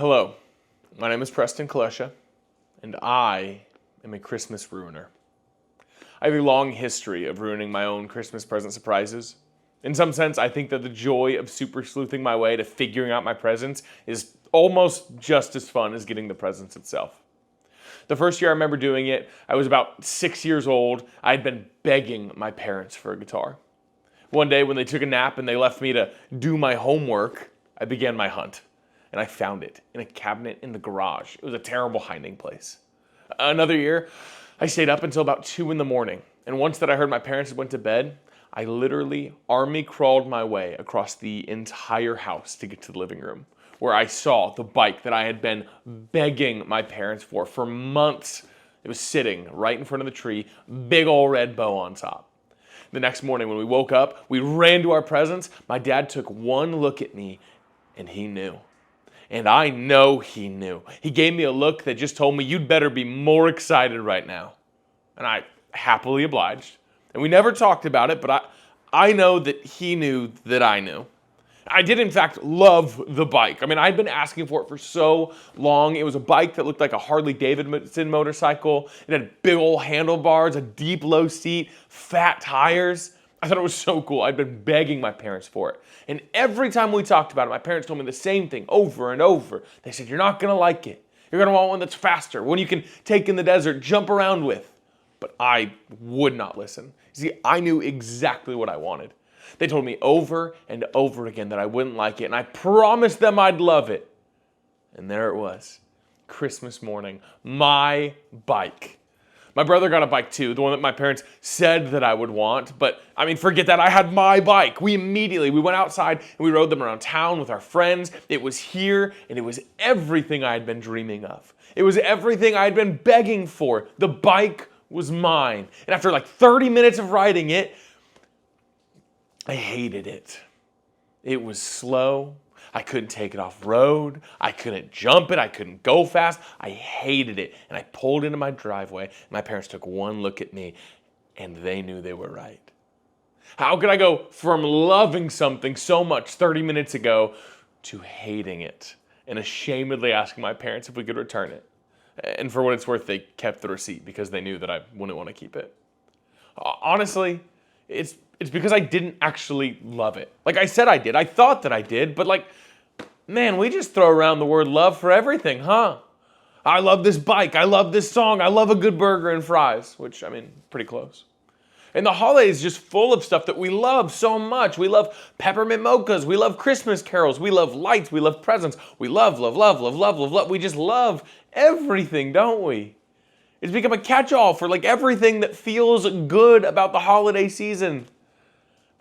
Hello, my name is Preston Kalesha, and I am a Christmas ruiner. I have a long history of ruining my own Christmas present surprises. In some sense, I think that the joy of super sleuthing my way to figuring out my presents is almost just as fun as getting the presents itself. The first year I remember doing it, I was about 6 years old. I had been begging my parents for a guitar. One day when they took a nap and they left me to do my homework, I began my hunt. And I found it in a cabinet in the garage. It was a terrible hiding place. Another year, I stayed up until about 2 a.m. And once that I heard my parents had went to bed, I literally army crawled my way across the entire house to get to the living room, where I saw the bike that I had been begging my parents for months. It was sitting right in front of the tree, big old red bow on top. The next morning when we woke up, we ran to our presents. My dad took one look at me and he knew. And I know he knew. He gave me a look that just told me, you'd better be more excited right now. And I happily obliged. And we never talked about it, but I know that he knew that I knew. I did, in fact, love the bike. I'd been asking for it for so long. It was a bike that looked like a Harley Davidson motorcycle. It had big old handlebars, a deep low seat, fat tires. I thought it was so cool. I'd been begging my parents for it. And every time we talked about it, my parents told me the same thing over and over. They said, you're not going to like it. You're going to want one that's faster, one you can take in the desert, jump around with. But I would not listen. See, I knew exactly what I wanted. They told me over and over again that I wouldn't like it, and I promised them I'd love it. And there it was, Christmas morning, my bike. My brother got a bike too, the one that my parents said that I would want. But forget that, I had my bike. We went outside and we rode them around town with our friends. It was here and it was everything I had been dreaming of. It was everything I had been begging for. The bike was mine. And after like 30 minutes of riding it, I hated it. It was slow. I couldn't take it off road. I couldn't jump it. I couldn't go fast. I hated it. And I pulled into my driveway. And my parents took one look at me and they knew they were right. How could I go from loving something so much 30 minutes ago to hating it and ashamedly asking my parents if we could return it? And for what it's worth, they kept the receipt because they knew that I wouldn't want to keep it. Honestly, it's because I didn't actually love it. Like I said I did. I thought that I did, but man, we just throw around the word love for everything, huh? I love this bike. I love this song. I love a good burger and fries, which, pretty close. And the holiday is just full of stuff that we love so much. We love peppermint mochas. We love Christmas carols. We love lights. We love presents. We love. We just love everything, don't we? It's become a catch-all for everything that feels good about the holiday season.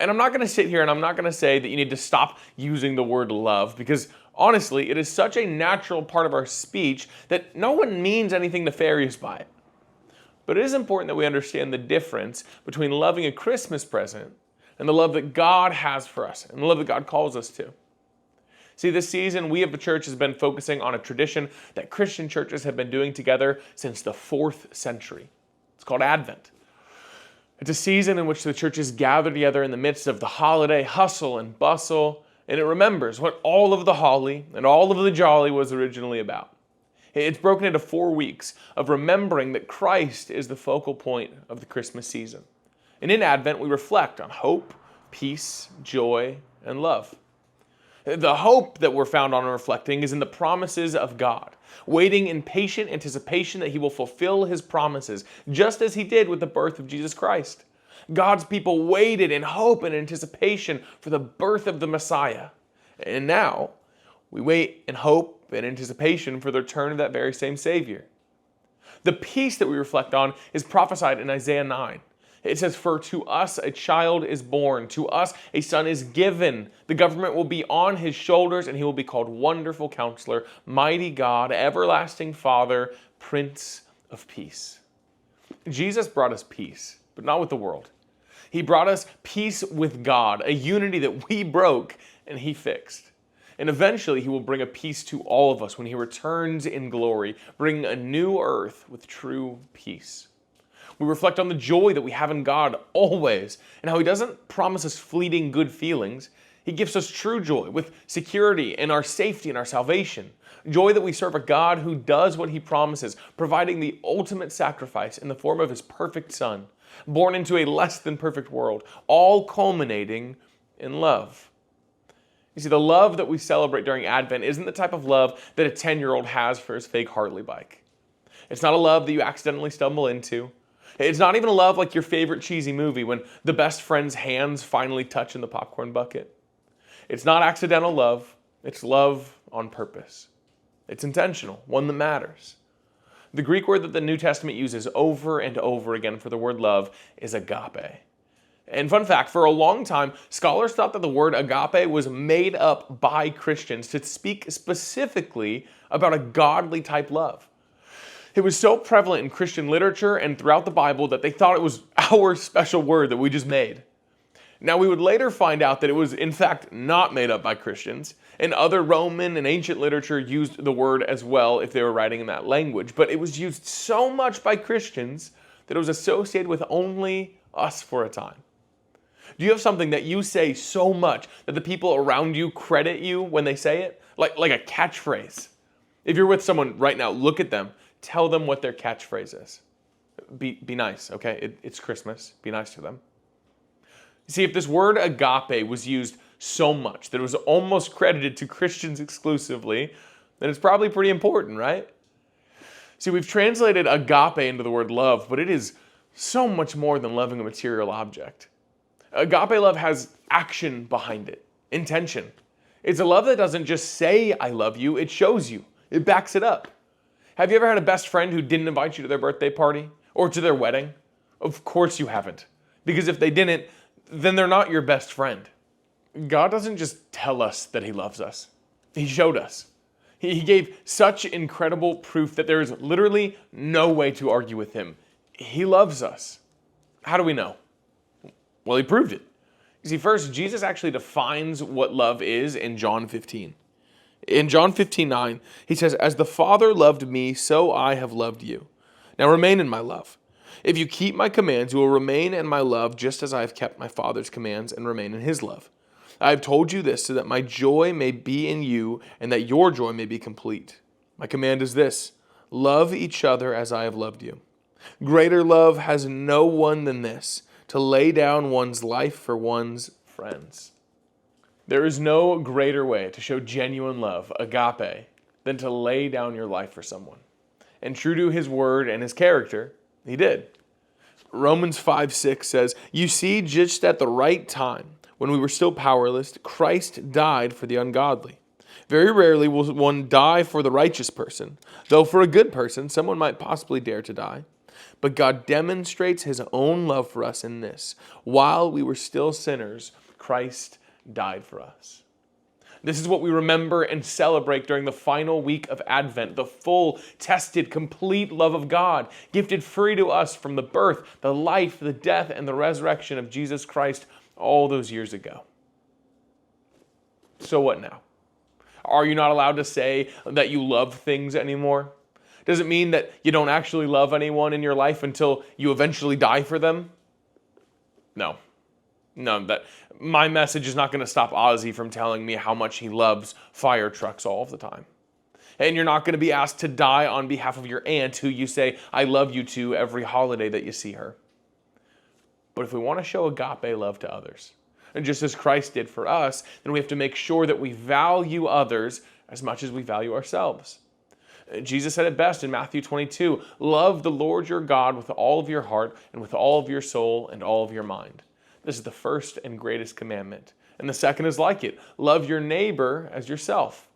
And I'm not going to sit here and I'm not going to say that you need to stop using the word love because honestly, it is such a natural part of our speech that no one means anything nefarious by it. But it is important that we understand the difference between loving a Christmas present and the love that God has for us and the love that God calls us to. See, this season, we of the church has been focusing on a tradition that Christian churches have been doing together since the 4th century. It's called Advent. It's a season in which the churches gather together in the midst of the holiday hustle and bustle, and it remembers what all of the holly and all of the jolly was originally about. It's broken into 4 weeks of remembering that Christ is the focal point of the Christmas season. And in Advent, we reflect on hope, peace, joy, and love. The hope that we're found on and reflecting is in the promises of God, waiting in patient anticipation that he will fulfill his promises, just as he did with the birth of Jesus Christ. God's people waited in hope and anticipation for the birth of the Messiah. And now, we wait in hope and anticipation for the return of that very same Savior. The peace that we reflect on is prophesied in Isaiah 9. It says, for to us a child is born, to us a son is given. The government will be on his shoulders, and he will be called Wonderful Counselor, Mighty God, Everlasting Father, Prince of Peace. Jesus brought us peace, but not with the world. He brought us peace with God, a unity that we broke and he fixed. And eventually he will bring a peace to all of us when he returns in glory, bringing a new earth with true peace. We reflect on the joy that we have in God always, and how he doesn't promise us fleeting good feelings. He gives us true joy with security in our safety and our salvation. Joy that we serve a God who does what he promises, providing the ultimate sacrifice in the form of his perfect Son, born into a less than perfect world, all culminating in love. You see, the love that we celebrate during Advent isn't the type of love that a 10-year-old has for his fake Harley bike. It's not a love that you accidentally stumble into. It's not even a love like your favorite cheesy movie when the best friend's hands finally touch in the popcorn bucket. It's not accidental love. It's love on purpose. It's intentional, one that matters. The Greek word that the New Testament uses over and over again for the word love is agape. And fun fact, for a long time, scholars thought that the word agape was made up by Christians to speak specifically about a godly type love. It was so prevalent in Christian literature and throughout the Bible that they thought it was our special word that we just made. Now, we would later find out that it was in fact not made up by Christians, and other Roman and ancient literature used the word as well if they were writing in that language, but it was used so much by Christians that it was associated with only us for a time. Do you have something that you say so much that the people around you credit you when they say it? Like a catchphrase. If you're with someone right now, look at them. Tell them what their catchphrase is. Be nice, okay? It's Christmas. Be nice to them. You see, if this word agape was used so much that it was almost credited to Christians exclusively, then it's probably pretty important, right? See, we've translated agape into the word love, but it is so much more than loving a material object. Agape love has action behind it, intention. It's a love that doesn't just say, I love you, it shows you. It backs it up. Have you ever had a best friend who didn't invite you to their birthday party or to their wedding? Of course you haven't. Because if they didn't, then they're not your best friend. God doesn't just tell us that he loves us. He showed us. He gave such incredible proof that there is literally no way to argue with him. He loves us. How do we know? Well, he proved it. You see, first, Jesus actually defines what love is in John 15. In John 15:9, he says, "As the Father loved me, so I have loved you. Now remain in my love. If you keep my commands, you will remain in my love, just as I have kept my Father's commands and remain in his love. I have told you this so that my joy may be in you and that your joy may be complete. My command is this: love each other as I have loved you. Greater love has no one than this, to lay down one's life for one's friends." There is no greater way to show genuine love, agape, than to lay down your life for someone. And true to his word and his character, he did. Romans 5:6 says, "You see, just at the right time, when we were still powerless, Christ died for the ungodly. Very rarely will one die for the righteous person, though for a good person, someone might possibly dare to die. But God demonstrates his own love for us in this: while we were still sinners, Christ died for us." This is what we remember and celebrate during the final week of Advent, the full, tested, complete love of God, gifted free to us from the birth, the life, the death, and the resurrection of Jesus Christ all those years ago. So what now? Are you not allowed to say that you love things anymore? Does it mean that you don't actually love anyone in your life until you eventually die for them? No, that my message is not going to stop Ozzy from telling me how much he loves fire trucks all of the time. And you're not going to be asked to die on behalf of your aunt who you say, "I love you" to every holiday that you see her. But if we want to show agape love to others, and just as Christ did for us, then we have to make sure that we value others as much as we value ourselves. Jesus said it best in Matthew 22, "Love the Lord your God with all of your heart and with all of your soul and all of your mind." This is the first and greatest commandment. And the second is like it: love your neighbor as yourself.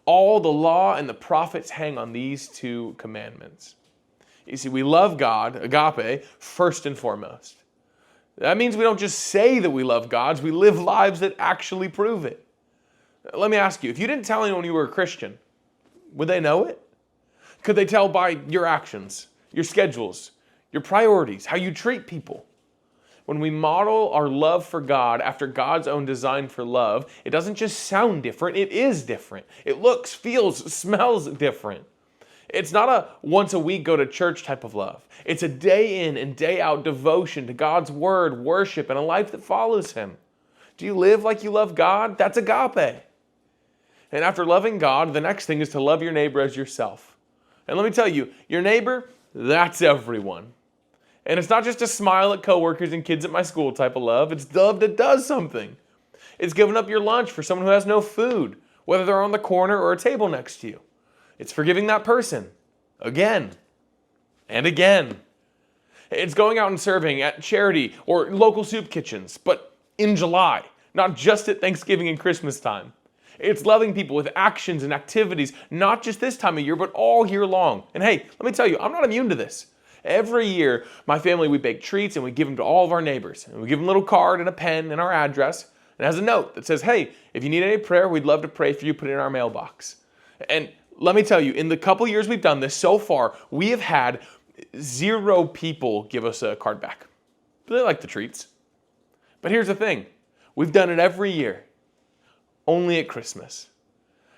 All the law and the prophets hang on these two commandments. You see, we love God, agape, first and foremost. That means we don't just say that we love God, we live lives that actually prove it. Let me ask you, if you didn't tell anyone you were a Christian, would they know it? Could they tell by your actions, your schedules, your priorities, how you treat people? When we model our love for God after God's own design for love, it doesn't just sound different, it is different. It looks, feels, smells different. It's not a once a week go to church type of love. It's a day in and day out devotion to God's word, worship, and a life that follows him. Do you live like you love God? That's agape. And after loving God, the next thing is to love your neighbor as yourself. And let me tell you, your neighbor, that's everyone. And it's not just a smile at coworkers and kids at my school type of love. It's love that does something. It's giving up your lunch for someone who has no food, whether they're on the corner or a table next to you. It's forgiving that person again and again. It's going out and serving at charity or local soup kitchens, but in July, not just at Thanksgiving and Christmas time. It's loving people with actions and activities, not just this time of year, but all year long. And hey, let me tell you, I'm not immune to this. Every year, my family, we bake treats and we give them to all of our neighbors. And we give them a little card and a pen and our address. And it has a note that says, hey, if you need any prayer, we'd love to pray for you, put it in our mailbox. And let me tell you, in the couple years we've done this so far, we have had 0 people give us a card back. They like the treats. But here's the thing. We've done it every year. Only at Christmas.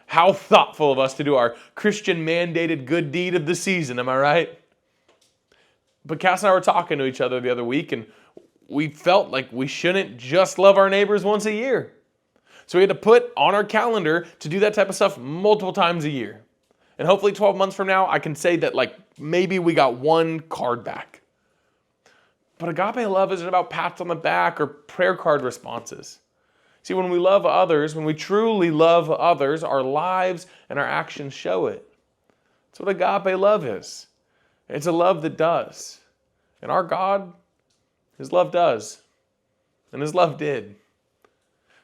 How thoughtful of us to do our Christian mandated good deed of the season, am I right? But Cass and I were talking to each other the other week, and we felt like we shouldn't just love our neighbors once a year. So we had to put on our calendar to do that type of stuff multiple times a year. And hopefully 12 months from now, I can say that maybe we got 1 card back. But agape love isn't about pats on the back or prayer card responses. See, when we love others, when we truly love others, our lives and our actions show it. That's what agape love is. It's a love that does. And our God, His love does. And His love did.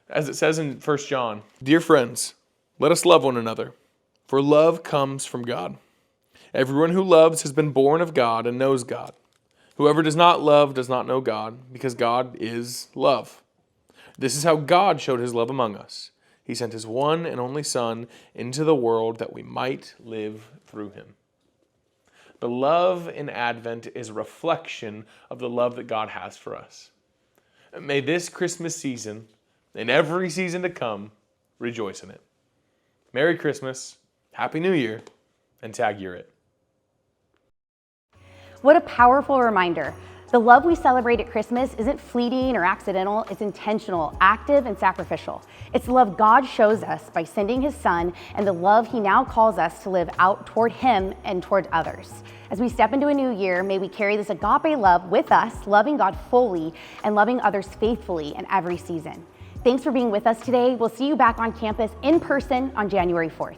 As it says in 1 John, "Dear friends, let us love one another, for love comes from God. Everyone who loves has been born of God and knows God. Whoever does not love does not know God, because God is love. This is how God showed His love among us. He sent His one and only Son into the world that we might live through Him." The love in Advent is a reflection of the love that God has for us. May this Christmas season, and every season to come, rejoice in it. Merry Christmas, Happy New Year, and tag you're it. What a powerful reminder. The love we celebrate at Christmas isn't fleeting or accidental, it's intentional, active, and sacrificial. It's the love God shows us by sending His Son and the love He now calls us to live out toward Him and toward others. As we step into a new year, may we carry this agape love with us, loving God fully and loving others faithfully in every season. Thanks for being with us today. We'll see you back on campus in person on January 4th.